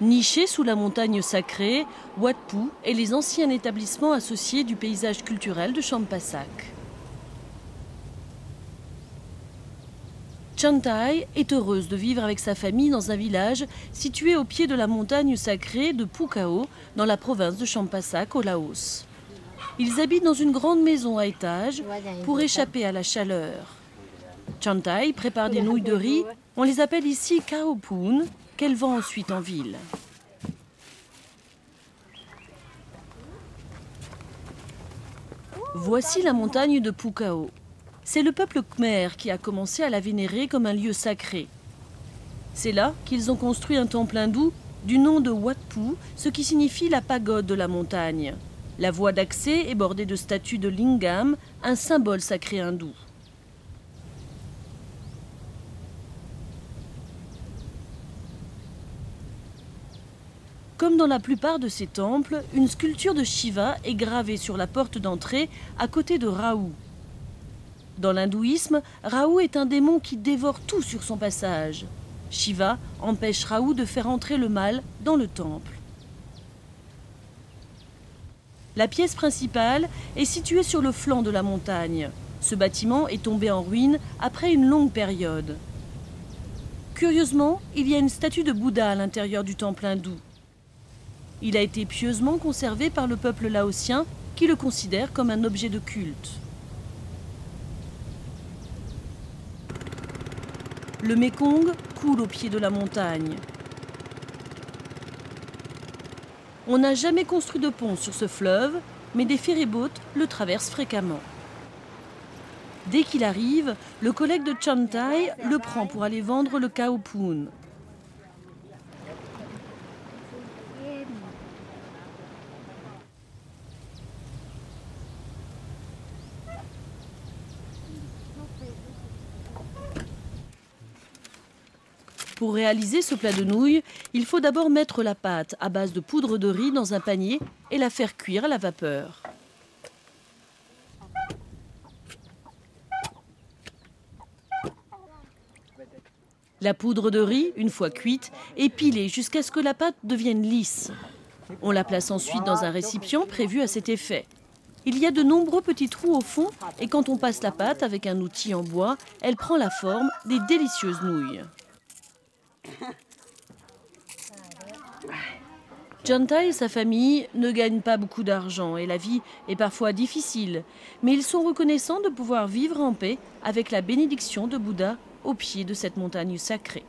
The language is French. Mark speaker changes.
Speaker 1: Niché sous la montagne sacrée, Wat Phu est les anciens établissements associés du paysage culturel de Champasak. Chantai est heureuse de vivre avec sa famille dans un village situé au pied de la montagne sacrée de Phu Kao, dans la province de Champasak au Laos. Ils habitent dans une grande maison à étages pour échapper à la chaleur. Chantai prépare des nouilles de riz, on les appelle ici Khao Phoon, qu'elle vend ensuite en ville. Voici la montagne de Phu Kao. C'est le peuple khmer qui a commencé à la vénérer comme un lieu sacré. C'est là qu'ils ont construit un temple hindou du nom de Wat Phu, ce qui signifie la pagode de la montagne. La voie d'accès est bordée de statues de lingam, un symbole sacré hindou. Comme dans la plupart de ces temples, une sculpture de Shiva est gravée sur la porte d'entrée à côté de Rahu. Dans l'hindouisme, Rahu est un démon qui dévore tout sur son passage. Shiva empêche Rahu de faire entrer le mal dans le temple. La pièce principale est située sur le flanc de la montagne. Ce bâtiment est tombé en ruine après une longue période. Curieusement, il y a une statue de Bouddha à l'intérieur du temple hindou. Il a été pieusement conservé par le peuple laotien qui le considère comme un objet de culte. Le Mékong coule au pied de la montagne. On n'a jamais construit de pont sur ce fleuve, mais des ferry-boats le traversent fréquemment. Dès qu'il arrive, le collègue de Chantai le prend pour aller vendre le Khao Phoon. Pour réaliser ce plat de nouilles, il faut d'abord mettre la pâte à base de poudre de riz dans un panier et la faire cuire à la vapeur. La poudre de riz, une fois cuite, est pilée jusqu'à ce que la pâte devienne lisse. On la place ensuite dans un récipient prévu à cet effet. Il y a de nombreux petits trous au fond et quand on passe la pâte avec un outil en bois, elle prend la forme des délicieuses nouilles. Chantai et sa famille ne gagnent pas beaucoup d'argent et la vie est parfois difficile, mais ils sont reconnaissants de pouvoir vivre en paix avec la bénédiction de Bouddha au pied de cette montagne sacrée.